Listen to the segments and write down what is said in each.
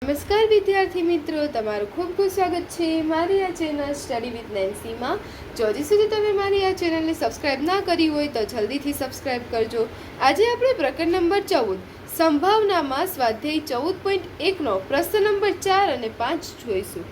નમસ્કાર વિદ્યાર્થી મિત્રો, તમારું ખૂબ ખૂબ સ્વાગત છે મારી આ ચેનલ સ્ટડી વિથ નેન્સીમાં. જો હજી સુધી તમે મારી આ ચેનલને સબસ્ક્રાઇબ ના કરી હોય તો જલ્દીથી સબસ્ક્રાઇબ કરજો. આજે આપણે પ્રકરણ નંબર 14 સંભાવનામાં સ્વાધ્યાય 14.1નો પ્રશ્ન નંબર 4 અને 5 જોઈશું.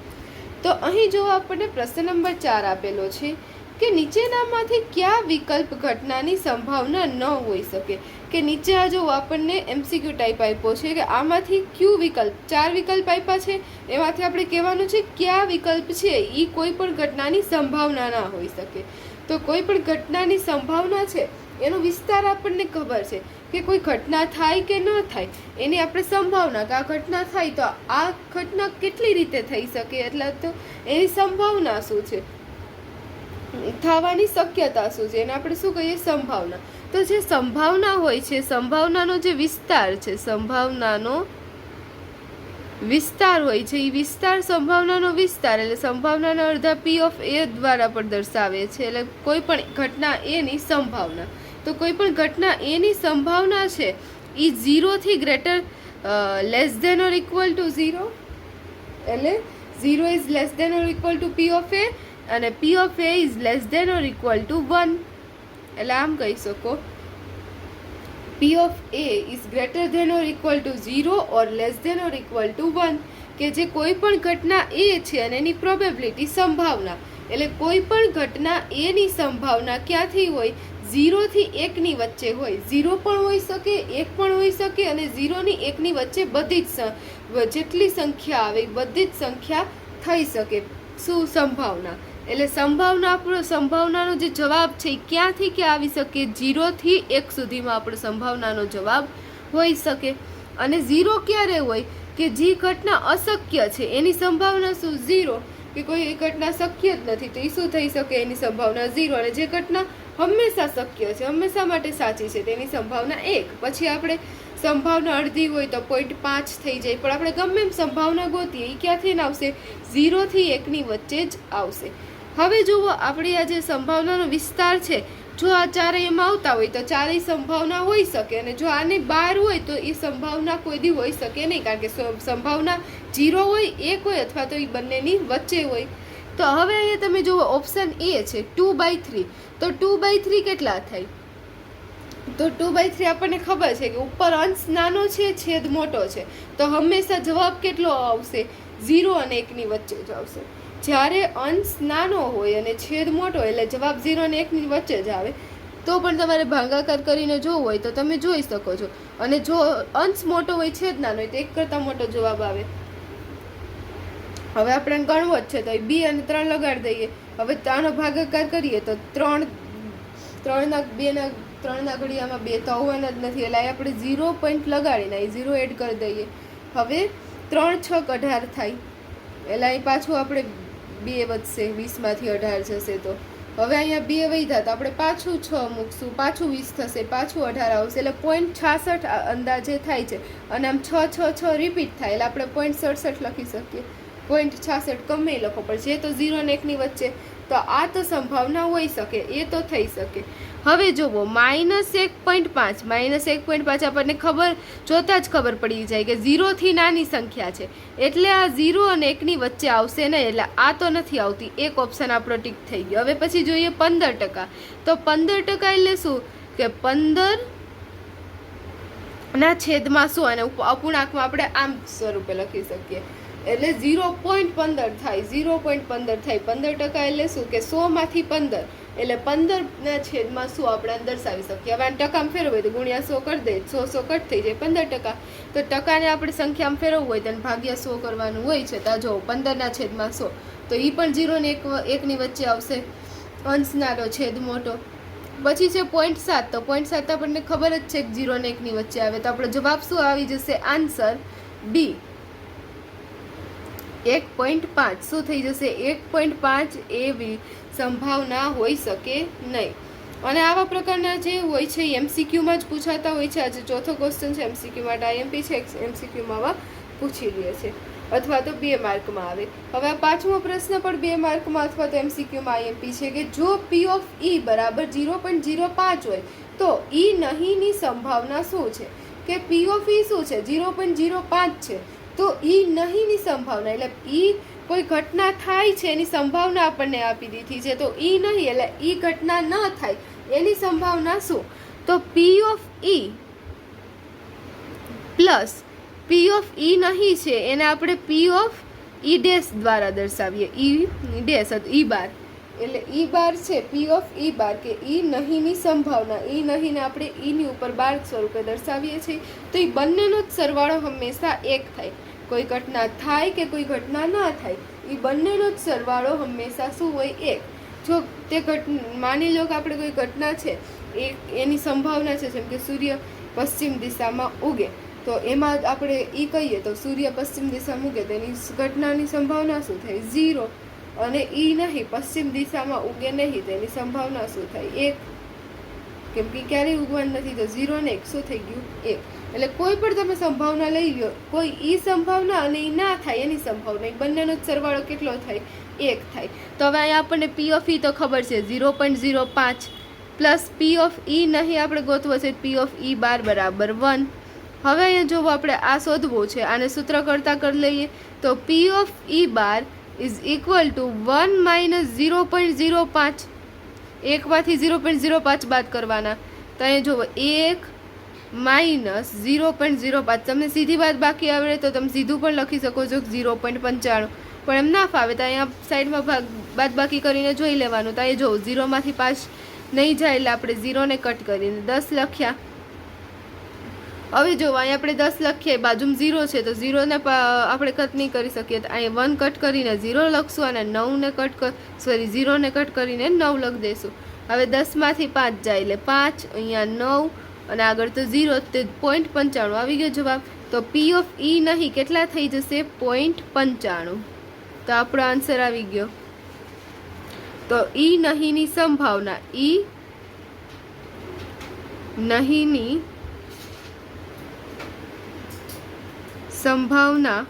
તો અહીં જો આપણને પ્રશ્ન નંબર 4 આપેલો છે કે નીચેનામાંથી કયા વિકલ્પ ઘટનાની સંભાવના ન હોઈ શકે. કે નીચે આ જો આપણને એમસીક્યુ ટાઈપ આપ્યો છે કે આમાંથી કયું વિકલ્પ, 4 વિકલ્પ આપ્યા છે, એમાંથી આપણે કહેવાનું છે કયા વિકલ્પ છે એ કોઈ પણ ઘટનાની સંભાવના ના હોઈ શકે. તો કોઈ પણ ઘટનાની સંભાવના છે એનો વિસ્તાર આપણને ખબર છે કે કોઈ ઘટના થાય કે ન થાય એની આપણે સંભાવના, કે આ ઘટના થાય તો આ ઘટના કેટલી રીતે થઈ શકે, એટલે તો એની સંભાવના શું છે, થવાની શક્યતા શું છે, એને આપણે શું કહીએ, સંભાવના. તો જે સંભાવના હોય છે, સંભાવનાનો જે વિસ્તાર છે, સંભાવનાનો વિસ્તાર હોય છે, એ વિસ્તાર, સંભાવનાનો વિસ્તાર એટલે સંભાવનાના અડધા પી ઓફ એ દ્વારા પણ દર્શાવે છે. એટલે કોઈ પણ ઘટના એની સંભાવના, તો કોઈ પણ ઘટના એની સંભાવના છે A 0 greater less than or equal to 0, એટલે 0 is less than or equal to P of A અને P of A is less than or equal to 1. એટલે આમ કહી શકો P of A is greater than or equal to 0 or less than or equal to 1, કે જે કોઈ પણ ઘટના એ છે અને એની પ્રોબેબિલિટી, સંભાવના, એટલે કોઈ પણ ઘટના એની સંભાવના ક્યાંથી હોય, 0 થી 1 ની વચ્ચે હોય. 0 પણ હોઈ શકે, 1 પણ હોઈ શકે, અને 0 ની 1 ની વચ્ચે બધી જ જેટલી સંખ્યા આવે બધી જ સંખ્યા થઈ શકે. શું? સંભાવના. એટલે સંભાવનાનો જે જવાબ છે એ ક્યાંથી ક્યાં આવી શકે, 0 થી 1 સુધીમાં આપણો સંભાવનાનો જવાબ હોઈ શકે. અને 0 ક્યારે હોય કે જે ઘટના અશક્ય છે એની સંભાવના શું, 0, કે કોઈ એ ઘટના શક્ય જ નથી તો એ શું થઈ શકે, એની સંભાવના 0. અને જે ઘટના હંમેશા શક્ય છે, હંમેશા માટે સાચી છે, તેની સંભાવના 1. પછી આપણે સંભાવના અડધી હોય તો 0.5 થઈ જાય, પણ આપણે ગમે એમ સંભાવના ગોતીએ એ ક્યાંથી આવશે, 0 થી 1 ની વચ્ચે જ આવશે. હવે જુઓ, આપણી આ જે સંભાવનાનો વિસ્તાર છે, જો આ ચારેયમાં આવતા હોય તો ચારેય સંભાવના હોઈ શકે, અને જો આની બહાર હોય તો એ સંભાવના કોઈ દી હોઈ શકે નહીં, કારણ કે સંભાવના 0 હોય, 1 હોય, અથવા તો એ બંનેની વચ્ચે હોય. તો હવે અહીંયા તમે જુઓ ઓપ્શન એ છે 2/3. તો 2/3 કેટલા થાય, તો 2/3 આપણને ખબર છે કે ઉપર અંશ નાનો છે, છેદ મોટો છે, તો હંમેશા જવાબ કેટલો આવશે, 0 અને 1 ની વચ્ચે જ આવશે. જ્યારે અંશ નાનો હોય અને છેદ મોટો હોય એટલે જવાબ 0 અને 1 ની વચ્ચે જ આવે. તો પણ તમારે ભાગાકાર કરીને જોવું હોય તો તમે જોઈ શકો છો. અને જો અંશ મોટો હોય, છેદ નાનો હોય તો 1 કરતાં મોટો જવાબ આવે. હવે આપણે ગણવો જ છે તો 2 અને 3 લગાડી દઈએ. હવે આનો ભાગાકાર કરીએ તો 3 ના ઘડિયામાં 2 તો આવવાના જ નથી, એટલે આપણે 0 પોઈન્ટ લગાડીને 0 એડ કરી દઈએ. હવે 3 × 6 = 18 થાય, એટલે અહીં પાછું આપણે 2 વધશે, 20 માંથી 18 જશે. તો હવે અહીંયા 2 વધ્યા તો આપણે પાછું 6 મૂકશું, પાછું 20 થશે, પાછું 18 આવશે, એટલે 0.66 અંદાજે થાય છે. અને આમ 6 6 6 રિપીટ થાય એટલે આપણે 0.67 લખી શકીએ, 0.66 ગમે લખો, પણ જે તો 0 અને 1 ની વચ્ચે. તો આ તો સંભાવના હોઈ શકે, એ તો થઈ શકે. હવે જુઓ -1.5 આપણને ખબર, જોતા જ ખબર પડી જાય કે 0 થી નાની સંખ્યા છે, એટલે આ 0 અને 1 ની વચ્ચે આવશે નહીં, એટલે આ તો નથી આવતી. એક ઓપ્શન આપણો ટીક થઈ ગયો. હવે પછી જોઈએ 15%. તો 15% એટલે શું, કે 15 ના છેદમાં શું, અને અપૂર્ણાંકમાં આપણે આમ સ્વરૂપે લખી શકીએ, એટલે 0.15 થાય, 0.15 થાય. 15% એટલે શું, કે 100 માંથી 15, એટલે 15 ના છેદમાં શું આપણે દર્શાવી શકીએ. હવે આને ટકામાં ફેરવવું હોય તો ગુણ્યા 100 કરી દે, 100 કટ થઈ જાય 15%. તો ટકાને આપણે સંખ્યામાં ફેરવવું હોય તો ભાગ્યા 100 કરવાનું હોય છે. તો જો 15 ના છેદમાં 100, તો એ પણ 0 ને 1 ની વચ્ચે આવશે, અંશ નાનો છેદ મોટો. પછી છે 0.7. તો 0.7 આપણને ખબર જ છે કે 0 ને 1 ની વચ્ચે આવે, તો આપણો જવાબ શું આવી જશે, આન્સર ડી, 1.5. શું થઈ જશે, 1.5 એવી સંભાવના હોઈ શકે નહીં. અને આવા પ્રકારના જે હોય છે એમસીક્યુમાં જ પૂછાતા હોય છે. આજે ચોથો ક્વેશ્ચન છે એમસીક્યુ માટે, આઈએમપી છે, એમસીક્યુમાં પૂછી લે છે, અથવા તો 2 માર્કમાં આવે. હવે આ 5મો પ્રશ્ન પણ 2 માર્કમાં અથવા તો એમસીક્યુમાં આઈએમપી છે કે જો પી ઓફ ઈ બરાબર 0.05 હોય તો ઈ નહીંની સંભાવના શું છે, કે પી ઓફ ઈ શું છે, 0.05 છે, તો ઈ નહીંની સંભાવના એટલે ઈ કોઈ ઘટના થાય છે એની સંભાવના આપણને આપી દીધી છે, તો ઈ નહીં એટલે ઈ ઘટના ન થાય એની સંભાવના શું? તો P of E plus P of E નહીં છે એને આપણે પી ઓફ ઈ ડેશ દ્વારા દર્શાવીએ. ઈ ડેશ ઈ બાર એટલે ઈ બાર છે પી ઓફ ઈ બાર કે ઈ નહીંની સંભાવના. ઈ નહીંને આપણે ઈની ઉપર બાર સ્વરૂપે દર્શાવીએ છીએ. તો એ બંનેનો જ સરવાળો હંમેશા એક થાય. કોઈ ઘટના થાય કે કોઈ ઘટના ના થાય એ બંનેનો જ સરવાળો હંમેશા શું હોય? એક. જો તે માની લો કે આપણે કોઈ ઘટના છે એની સંભાવના છે, જેમ કે સૂર્ય પશ્ચિમ દિશામાં ઉગે, તો એમાં આપણે ઈ કહીએ તો સૂર્ય પશ્ચિમ દિશામાં ઉગે તો એની ઘટનાની સંભાવના શું થાય? 0. અને ઈ નહીં પશ્ચિમ દિશામાં ઉગે નહીં તો એની સંભાવના શું થાય? 1. કેમ કે ક્યારેય ઉગવાનું નથી તો 0 ને 1 શું થઈ ગયું? 1. એટલે કોઈ પણ તમે સંભાવના લઈ લો, કોઈ ઈ સંભાવના અને ઈ ના થાય એની સંભાવના, એ બંનેનો જ સરવાળો કેટલો થાય? 1 થાય. તો હવે અહીંયા આપણને પી ઓફ ઈ તો ખબર છે 0.05 પ્લસ પી ઓફ ઈ નહીં આપણે ગોતવો છે પી ઓફ ઈ બાર બરાબર 1. હવે અહીંયા જો આપણે આ શોધવું છે, આને સૂત્ર કરતા કરી લઈએ તો P of E bar is equal to 1 minus 0.05. એકમાંથી 0.05 બાદ કરવાના, તો અહીંયા જુઓ 1 માઇનસ 0.05. તમને સીધી બાદ બાકી આવડે તો તમે સીધું પણ લખી શકો છો 0.95, પણ એમ ના ફાવે તો અહીંયા સાઈડમાં બાદ બાકી કરીને જોઈ લેવાનું. તો અહીંયા જો 0માંથી 5 નહીં જાય એટલે આપણે 0ને કટ કરીને 10 લખ્યા. હવે જો અહીંયા આપણે 10 લખીએ, બાજુમાં 0 છે તો 0ને આપણે કટ નહીં કરી શકીએ, તો અહીંયા 1 કટ કરીને 0 લખશું અને 9ને સોરી 0ને કટ કરીને 9 લખી દઈશું. હવે 10માંથી 5 જાય એટલે 5, અહીંયા 9 અને આગળ તો 0, તે 0.95 આવી ગયો જવાબ. તો પી ઓફ ઈ નહીં કેટલા થઈ જશે? 0.95. તો આપણો આન્સર આવી ગયો. તો ઈ નહીંની સંભાવના, ઈ નહીંની સંભાવના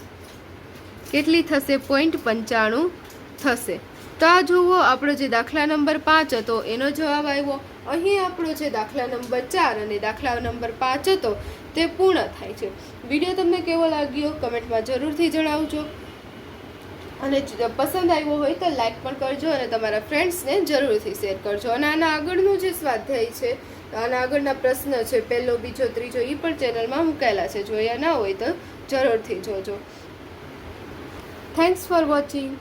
કેટલી થશે? 0.95 થશે. તો આ જુઓ આપણો જે દાખલા નંબર 5 હતો એનો જવાબ આવ્યો. અહીં આપણો જે દાખલા નંબર 4 અને દાખલા નંબર 5 હતો તે પૂર્ણ થાય છે. વિડીયો તમને કેવો લાગ્યો કમેન્ટમાં જરૂરથી જણાવજો, અને પસંદ આવ્યો હોય તો લાઈક પણ કરજો અને તમારા ફ્રેન્ડ્સને જરૂરથી શેર કરજો. અને આના આગળનું જે સ્વાધ્યાય છે, આના આગળના પ્રશ્ન છે, પહેલો, બીજો, ત્રીજો, એ પણ ચેનલમાં મૂકેલા છે. જોયા ના હોય તો જરૂરથી જોજો. Thanks for watching.